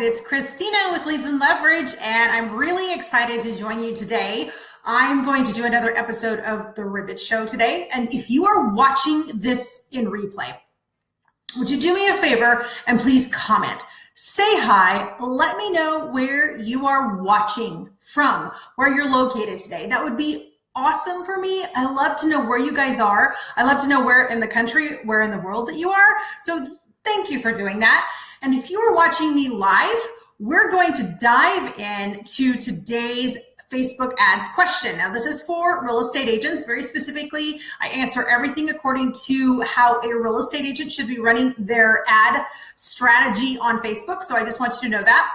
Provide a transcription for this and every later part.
it's Christina with Leads and Leverage, and I'm really excited to join you today. I'm going to do another episode of The Ribbit Show today, and if you are watching this in replay, would you do me a favor and please comment? Say hi, let me know where you are watching from, where you're located today. That would be awesome for me. I love to know where you guys are. I love to know where in the country, where in the world that you are. So thank you for doing that. And if you are watching me live, we're going to dive into today's Facebook ads question. Now, this is for real estate agents. Very specifically, I answer everything according to how a real estate agent should be running their ad strategy on Facebook. So I just want you to know that.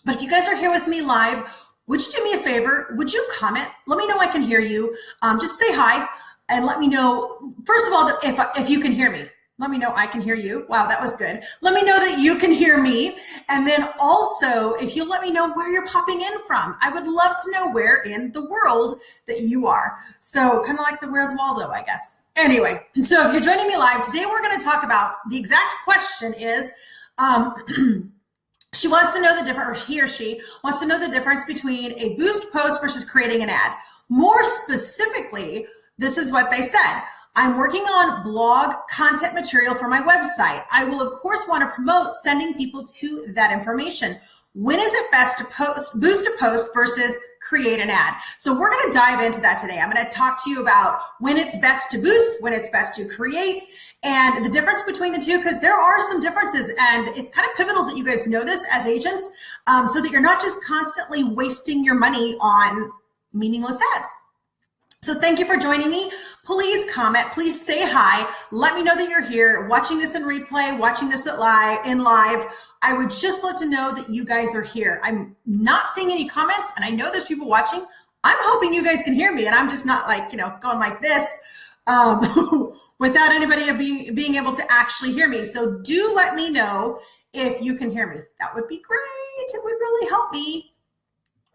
But if you guys are here with me live, would you do me a favor? Would you comment? Let me know I can hear you. Just say hi and let me know, first of all, that if you can hear me. Let me know I can hear you. Wow, that was good. Let me know that you can hear me. And then also, if you'll let me know where you're popping in from. I would love to know where in the world that you are. So kind of like the Where's Waldo, I guess. Anyway, so if you're joining me live, today we're going to talk about, the exact question is, she wants to know the difference, or he or she wants to know the difference between a boost post versus creating an ad. More specifically, this is what they said. I'm working on blog content material for my website. I will, of course, want to promote sending people to that information. When is it best to boost a post versus create an ad? So we're going to dive into that today. I'm going to talk to you about when it's best to boost, when it's best to create, and the difference between the two, because there are some differences, and it's kind of pivotal that you guys know this as agents, so that you're not just constantly wasting your money on meaningless ads. So thank you for joining me. Please comment, please say hi. Let me know that you're here, watching this in replay, watching this in live. I would just love to know that you guys are here. I'm not seeing any comments, and I know there's people watching. I'm hoping you guys can hear me, and I'm just not like, going like this without anybody being able to actually hear me. So do let me know if you can hear me. That would be great. It would really help me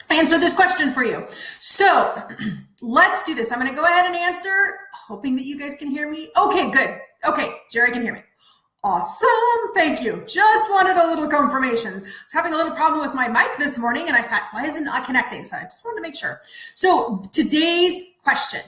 answer this question for you. So let's do this. I'm going to go ahead and answer, hoping that you guys can hear me. Okay, good. Okay, Jerry can hear me. Awesome. Thank you. Just wanted a little confirmation. I was having a little problem with my mic this morning, and I thought, why isn't it connecting? So I just wanted to make sure. So today's question.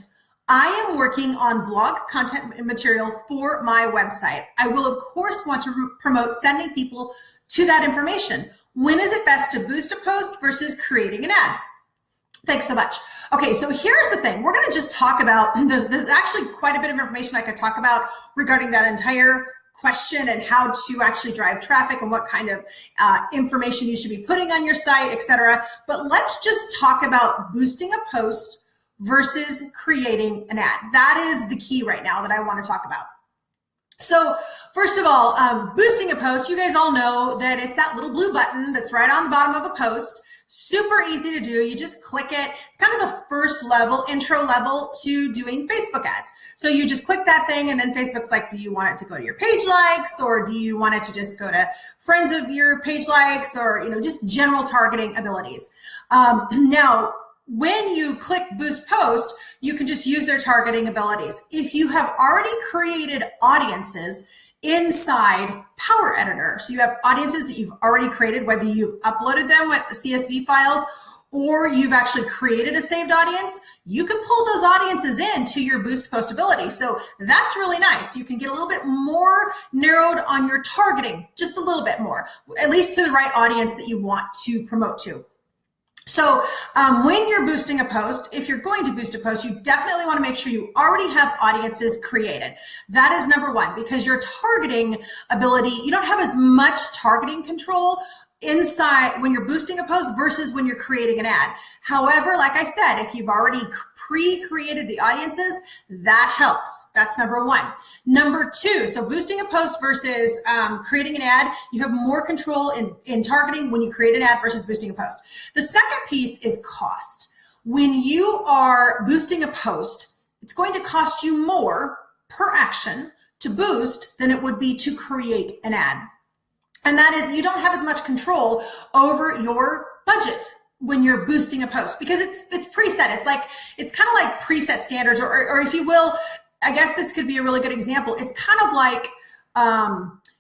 I am working on blog content material for my website. I will, of course, want to promote sending people to that information. When is it best to boost a post versus creating an ad? Thanks so much. Okay, so here's the thing. We're going to just talk about, there's actually quite a bit of information I could talk about regarding that entire question and how to actually drive traffic and what kind of information you should be putting on your site, etc. But let's just talk about boosting a post versus creating an ad. That is the key right now that I want to talk about. So first of all, boosting a post, you guys all know that it's that little blue button that's right on the bottom of a post. Super easy to do. You just click it. It's kind of the first level, intro level to doing Facebook ads. So you just click that thing, and then Facebook's like, do you want it to go to your page likes, or do you want it to just go to friends of your page likes, or just general targeting abilities? Now, when you click boost post, you can just use their targeting abilities. If you have already created audiences inside Power Editor, so you have audiences that you've already created, whether you've uploaded them with the CSV files or you've actually created a saved audience, you can pull those audiences into your boost post ability. So that's really nice. You can get a little bit more narrowed on your targeting, just a little bit more, at least to the right audience that you want to promote to. So when you're boosting a post, if you're going to boost a post, you definitely want to make sure you already have audiences created. That is number one, because your targeting ability, you don't have as much targeting control inside when you're boosting a post versus when you're creating an ad. However, like I said, if you've already pre-created the audiences, that helps. That's number one. Number two, so boosting a post versus creating an ad, you have more control in targeting when you create an ad versus boosting a post. The second piece is cost. When you are boosting a post, it's going to cost you more per action to boost than it would be to create an ad. And that is, you don't have as much control over your budget when you're boosting a post, because it's preset. It's kind of like preset standards, or if you will, I guess this could be a really good example. It's kind of like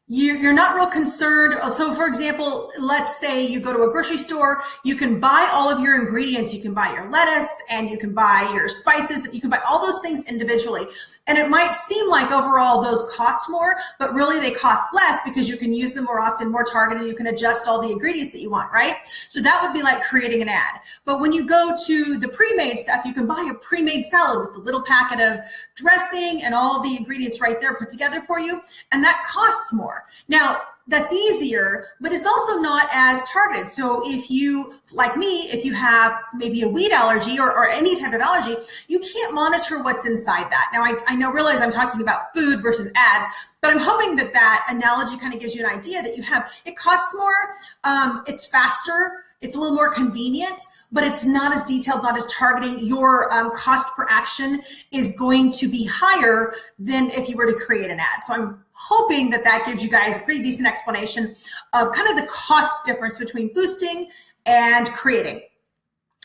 you're not real concerned. So for example, let's say you go to a grocery store, you can buy all of your ingredients. You can buy your lettuce and you can buy your spices. You can buy all those things individually. And it might seem like overall those cost more, but really they cost less because you can use them more often, more targeted. You can adjust all the ingredients that you want, right? So that would be like creating an ad. But when you go to the pre-made stuff, you can buy a pre-made salad with a little packet of dressing and all the ingredients right there put together for you. And that costs more. Now, that's easier, but it's also not as targeted. So if you, like me, if you have maybe a wheat allergy or any type of allergy, you can't monitor what's inside that. Now, I realize I'm talking about food versus ads, but I'm hoping that that analogy kind of gives you an idea that you have, it costs more, it's faster, it's a little more convenient, but it's not as detailed, not as targeting. Your cost per action is going to be higher than if you were to create an ad. So I'm hoping that that gives you guys a pretty decent explanation of kind of the cost difference between boosting and creating.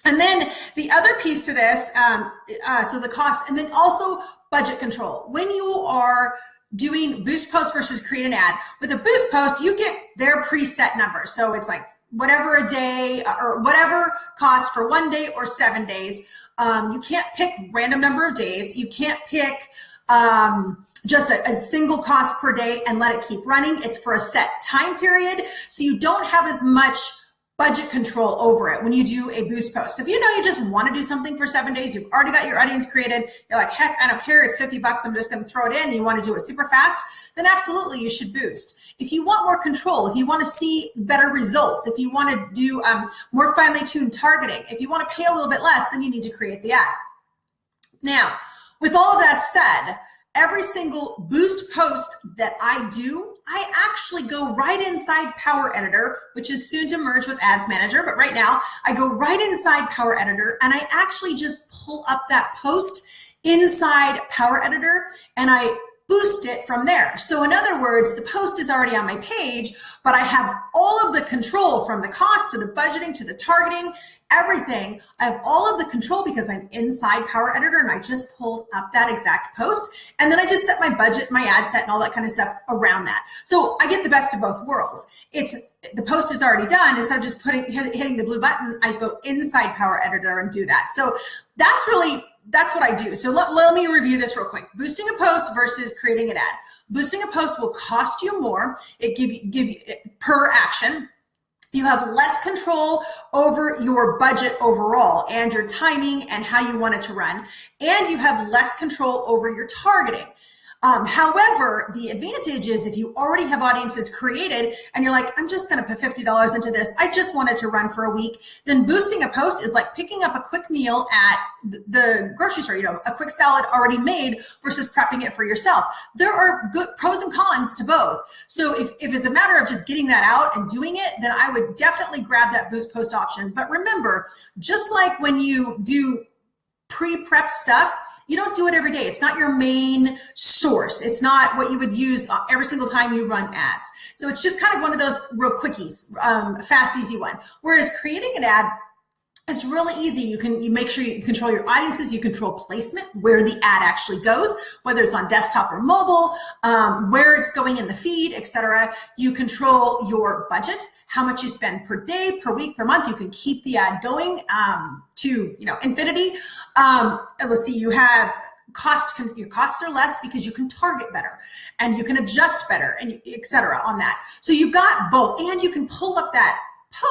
And then the other piece to this, so the cost, and then also budget control. When you are doing boost post versus create an ad, with a boost post, you get their preset number. So it's like whatever a day or whatever cost for 1 day or 7 days. You can't pick random number of days. You can't pick just a single cost per day and let it keep running. It's for a set time period. So you don't have as much budget control over it when you do a boost post. So if you know you just want to do something for 7 days, you've already got your audience created, you're like, heck, I don't care, it's $50, I'm just going to throw it in, and you want to do it super fast, then absolutely you should boost. If you want more control, if you want to see better results, if you want to do more finely tuned targeting, if you want to pay a little bit less, then you need to create the ad. Now, with all of that said, every single boost post that I do, I actually go right inside Power Editor, which is soon to merge with Ads Manager. But right now I go right inside Power Editor and I actually just pull up that post inside Power Editor and I boost it from there. So in other words, the post is already on my page, but I have all of the control from the cost to the budgeting to the targeting, everything. I have all of the control because I'm inside Power Editor and I just pulled up that exact post. And then I just set my budget, my ad set and all that kind of stuff around that. So I get the best of both worlds. The post is already done. Instead of just hitting the blue button, I go inside Power Editor and do that. So that's what I do. So let me review this real quick. Boosting a post versus creating an ad. Boosting a post will cost you more. It give you per action. You have less control over your budget overall and your timing and how you want it to run. And you have less control over your targeting. However, the advantage is if you already have audiences created and you're like, I'm just going to put $50 into this, I just want it to run for a week, then boosting a post is like picking up a quick meal at the grocery store, a quick salad already made versus prepping it for yourself. There are good pros and cons to both. So if it's a matter of just getting that out and doing it, then I would definitely grab that boost post option. But remember, just like when you do pre-prep stuff, you don't do it every day. It's not your main source. It's not what you would use every single time you run ads. So it's just kind of one of those real quickies, fast, easy one. Whereas creating an ad, it's really easy. You make sure you control your audiences, you control placement, where the ad actually goes, whether it's on desktop or mobile, where it's going in the feed, etc. You control your budget, how much you spend per day, per week, per month. You can keep the ad going to infinity. Let's see, you have your costs are less because you can target better and you can adjust better and etc. on that. So you've got both, and you can pull up that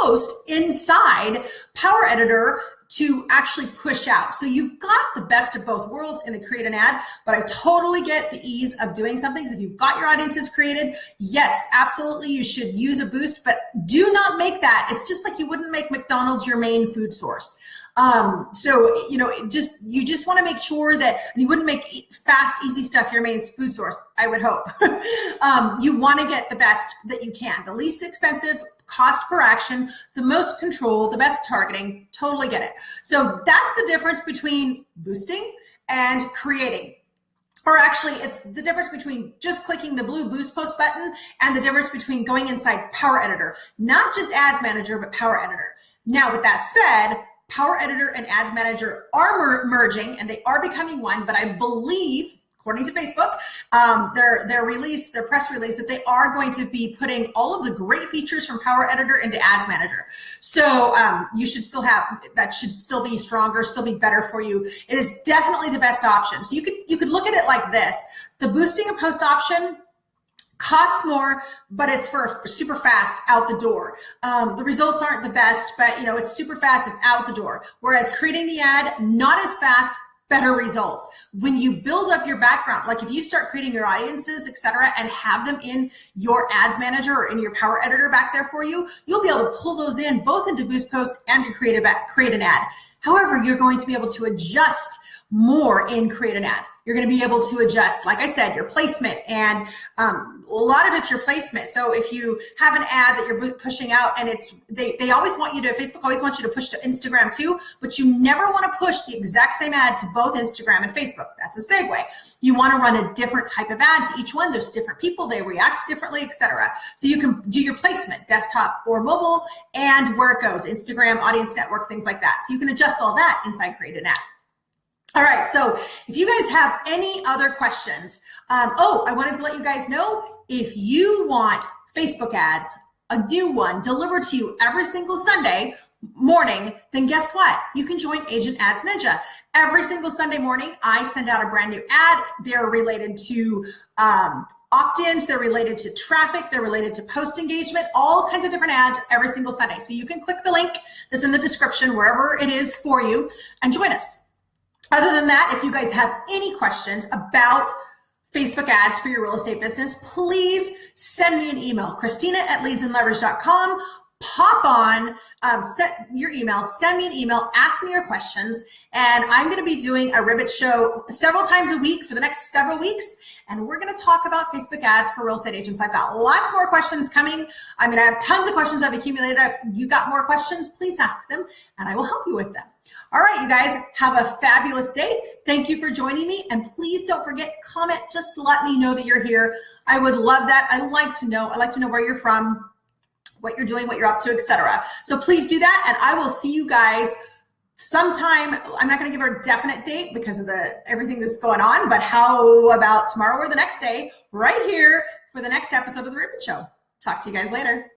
post inside Power Editor to actually push out. So you've got the best of both worlds in the create an ad, but I totally get the ease of doing something. So if you've got your audiences created, yes, absolutely, you should use a boost, but do not make that. It's just like you wouldn't make McDonald's your main food source. So, you just want to make sure that you wouldn't make fast, easy stuff your main food source, I would hope. You want to get the best that you can, the least expensive, cost per action, the most control, the best targeting, totally get it. So that's the difference between boosting and creating. Or actually, it's the difference between just clicking the blue boost post button and the difference between going inside Power Editor, not just Ads Manager, but Power Editor. Now, with that said, Power Editor and Ads Manager are merging and they are becoming one, but I believe, according to Facebook, their press release, that they are going to be putting all of the great features from Power Editor into Ads Manager. So you should still have, that should still be stronger, still be better for you. It is definitely the best option. So you could look at it like this. The boosting a post option costs more, but it's for super fast out the door. The results aren't the best, but it's super fast, it's out the door. Whereas creating the ad, not as fast, better results. When you build up your background, like if you start creating your audiences, etc., and have them in your ads manager or in your Power Editor back there for you, you'll be able to pull those in both into Boost Post and to create an ad. However, you're going to be able to adjust more in Create an Ad. You're going to be able to adjust, like I said, your placement, and a lot of it's your placement. So if you have an ad that you're pushing out, and they always want you to, Facebook always wants you to push to Instagram too, but you never want to push the exact same ad to both Instagram and Facebook. That's a segue. You want to run a different type of ad to each one. There's different people, they react differently, etc. So you can do your placement, desktop or mobile, and where it goes, Instagram, audience network, things like that. So you can adjust all that inside Create an Ad. All right, so if you guys have any other questions, I wanted to let you guys know, if you want Facebook ads, a new one delivered to you every single Sunday morning, then guess what? You can join Agent Ads Ninja. Every single Sunday morning, I send out a brand new ad. They're related to opt-ins, they're related to traffic, they're related to post engagement, all kinds of different ads every single Sunday. So you can click the link that's in the description, wherever it is for you, and join us. Other than that, if you guys have any questions about Facebook ads for your real estate business, please send me an email, christina@leadsandleverage.com. Pop on, set your email, send me an email, ask me your questions, and I'm going to be doing a Ribbit show several times a week for the next several weeks, and we're going to talk about Facebook ads for real estate agents. I've got lots more questions coming. I have tons of questions I've accumulated. You got more questions, please ask them, and I will help you with them. All right, you guys, have a fabulous day. Thank you for joining me, and please don't forget, comment, just let me know that you're here. I would love that. I like to know where you're from, what you're doing, what you're up to, etc. So please do that, and I will see you guys sometime. I'm not going to give a definite date because of everything that's going on, but how about tomorrow or the next day, right here for the next episode of The Ribbit Show. Talk to you guys later.